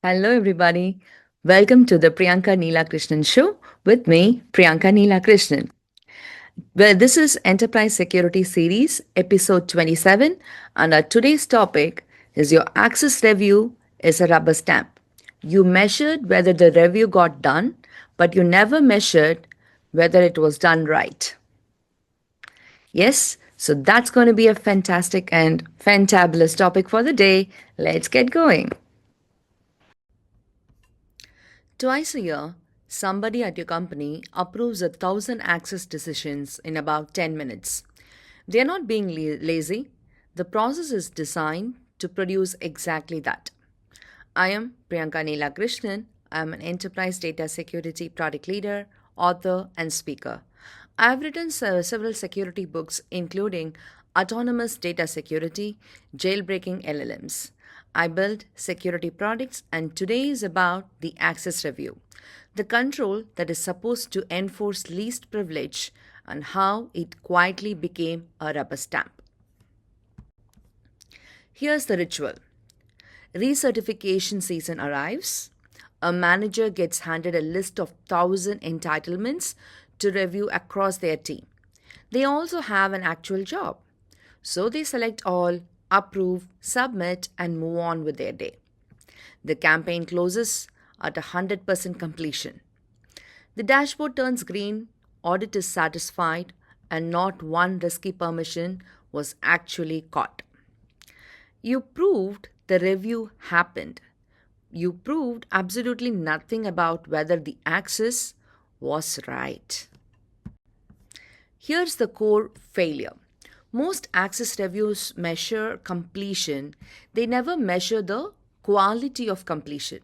Hello, everybody. Welcome to the Priyanka Neela Krishnan Show with me, Priyanka Neela Krishnan. Well, this is Enterprise Security Series, episode 27, and our today's topic is your access review is a rubber stamp. You measured whether the review got done, but you never measured whether it was done right. Yes, so that's going to be a fantastic and fantabulous topic for the day. Let's get going. Twice a year, somebody at your company approves 1,000 access decisions in about 10 minutes. They are not being lazy. The process is designed to produce exactly that. I am Priyanka Neela Krishnan. I am an enterprise data security product leader, author, and speaker. I have written several security books, including Autonomous Data Security, Jailbreaking LLMs. I build security products, and today is about the access review, the control that is supposed to enforce least privilege and how it quietly became a rubber stamp. Here's the ritual. Recertification season arrives. A manager gets handed a list of 1,000 entitlements to review across their team. They also have an actual job. So they select all, approve, submit, and move on with their day. The campaign closes at 100% completion. The dashboard turns green, audit is satisfied, and not one risky permission was actually caught. You proved the review happened. You proved absolutely nothing about whether the access was right. Here's the core failure. Most access reviews measure completion, they never measure the quality of completion.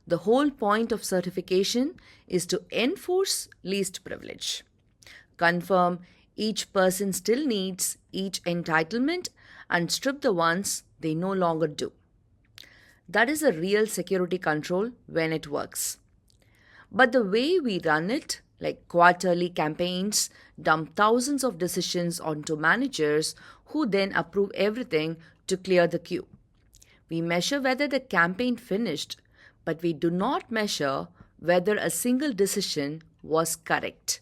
The whole point of certification is to enforce least privilege. Confirm each person still needs each entitlement and strip the ones they no longer do. That is a real security control when it works. But the way we run it, like quarterly campaigns, dump thousands of decisions onto managers who then approve everything to clear the queue. We measure whether the campaign finished, but we do not measure whether a single decision was correct.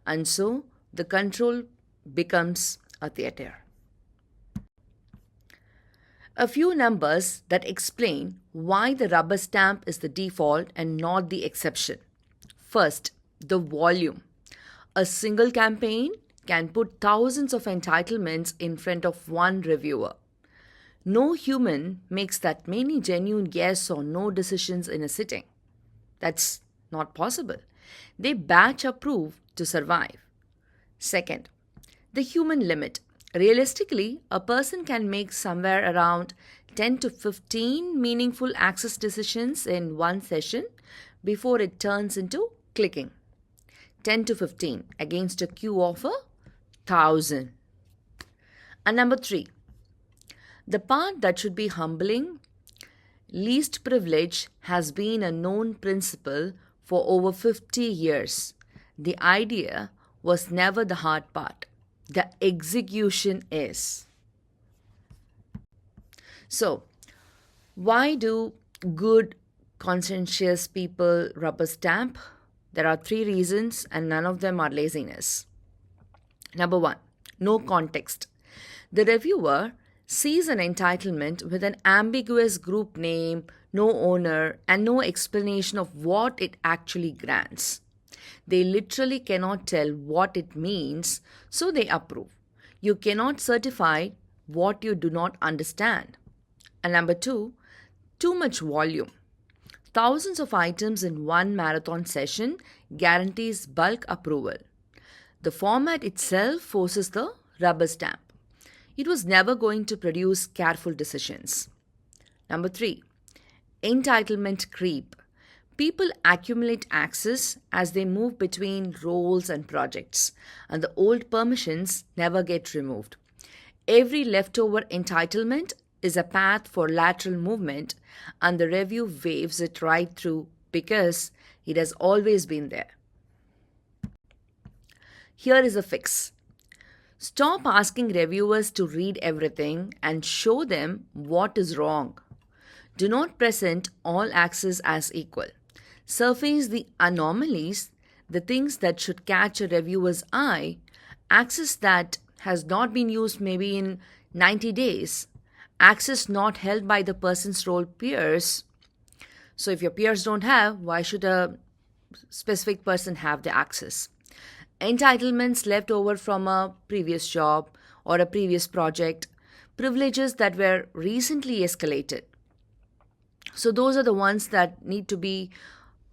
And so the control becomes a theater. A few numbers that explain why the rubber stamp is the default and not the exception. First, the volume. A single campaign can put thousands of entitlements in front of one reviewer. No human makes that many genuine yes or no decisions in a sitting. That's not possible. They batch approve to survive. Second, the human limit. Realistically, a person can make somewhere around 10 to 15 meaningful access decisions in one session before it turns into clicking. 10 to 15 against a queue of 1,000. And number three, the part that should be humbling, least privilege has been a known principle for over 50 years. The idea was never the hard part. The execution is. So, why do good, conscientious people rubber stamp? There are three reasons, and none of them are laziness. Number one, no context. The reviewer sees an entitlement with an ambiguous group name, no owner, and no explanation of what it actually grants. They literally cannot tell what it means, so they approve. You cannot certify what you do not understand. And number two, too much volume. Thousands of items in one marathon session guarantees bulk approval. The format itself forces the rubber stamp. It was never going to produce careful decisions. Number three, entitlement creep. People accumulate access as they move between roles and projects, and the old permissions never get removed. Every leftover entitlement is a path for lateral movement, and the review waves it right through because it has always been there. Here is a fix. Stop asking reviewers to read everything and show them what is wrong. Do not present all access as equal. Surface the anomalies, the things that should catch a reviewer's eye, access that has not been used maybe in 90 days, access not held by the person's role peers. So if your peers don't have, why should a specific person have the access? Entitlements left over from a previous job or a previous project, privileges that were recently escalated. So those are the ones that need to be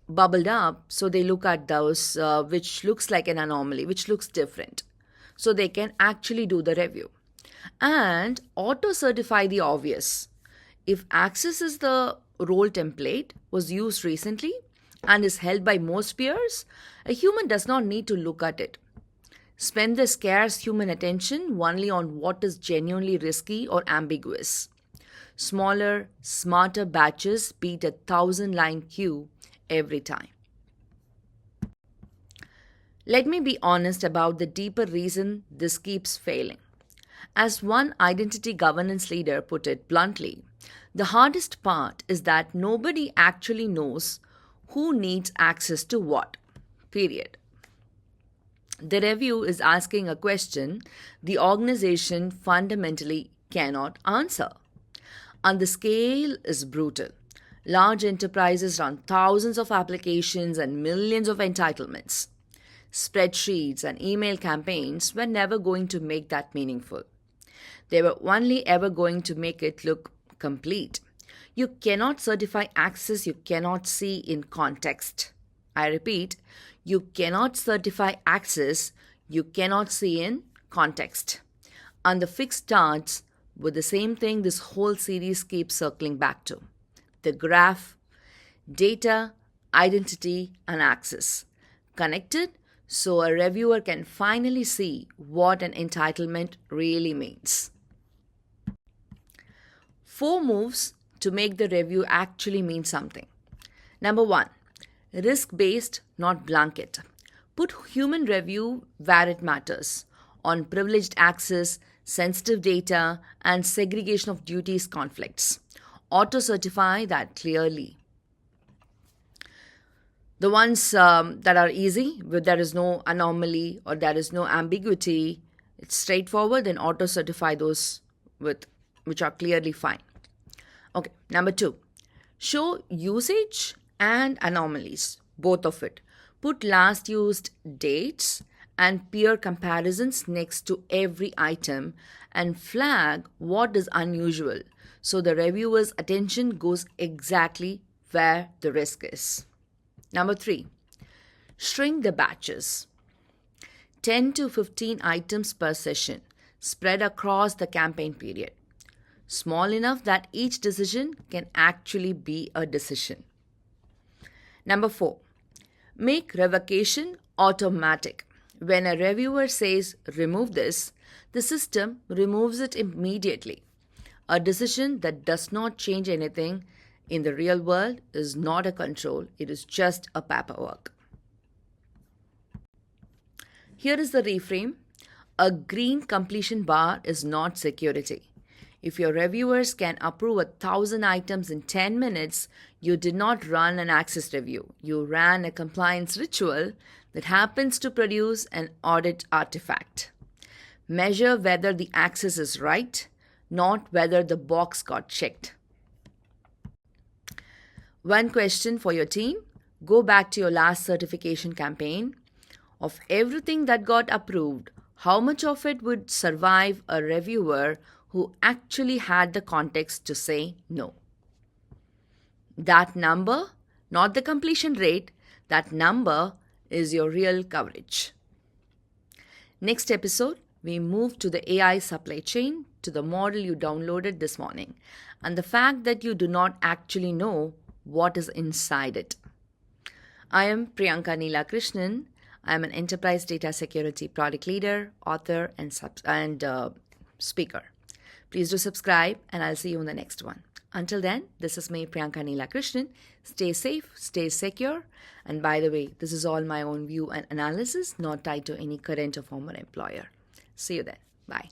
bubbled up, so they look at those which looks like an anomaly, which looks different, so they can actually do the review and auto certify the obvious. If access is the role template was used recently and is held by most peers, a human does not need to look at it. Spend the scarce human attention only on what is genuinely risky or ambiguous. Smaller, smarter batches beat 1,000-line queue every time. Let me be honest about the deeper reason this keeps failing. As one identity governance leader put it bluntly, the hardest part is that nobody actually knows who needs access to what. Period. The review is asking a question the organization fundamentally cannot answer. And the scale is brutal. Large enterprises run thousands of applications and millions of entitlements. Spreadsheets and email campaigns were never going to make that meaningful. They were only ever going to make it look complete. You cannot certify access you cannot see in context. I repeat, you cannot certify access you cannot see in context. And the fix starts with the same thing this whole series keeps circling back to: the graph, data, identity, and access. Connected so a reviewer can finally see what an entitlement really means. 4 moves to make the review actually mean something. Number 1, risk-based, not blanket. Put human review where it matters, on privileged access, sensitive data, and segregation of duties conflicts. Auto-certify that clearly. The ones that are easy, where there is no anomaly or there is no ambiguity, it's straightforward, then auto-certify those which are clearly fine. Okay, number 2, show usage and anomalies, both of it. Put last used dates and peer comparisons next to every item and flag what is unusual so the reviewer's attention goes exactly where the risk is. Number 3, shrink the batches. 10 to 15 items per session spread across the campaign period. Small enough that each decision can actually be a decision. Number 4, make revocation automatic. When a reviewer says, remove this, the system removes it immediately. A decision that does not change anything in the real world is not a control, it is just a paperwork. Here is the reframe. A green completion bar is not security. If your reviewers can approve 1,000 items in 10 minutes, you did not run an access review. You ran a compliance ritual that happens to produce an audit artifact. Measure whether the access is right, not whether the box got checked. One question for your team: go back to your last certification campaign. Of everything that got approved, how much of it would survive a reviewer who actually had the context to say no? That number, not the completion rate, that number is your real coverage. Next episode, we move to the AI supply chain, to the model you downloaded this morning, and the fact that you do not actually know what is inside it. I am Priyanka Neela Krishnan. I am an enterprise data security product leader, author, and speaker. Please do subscribe, and I'll see you in the next one. Until then, this is me, Priyanka Neela Krishnan. Stay safe, stay secure. And by the way, this is all my own view and analysis, not tied to any current or former employer. See you then. Bye.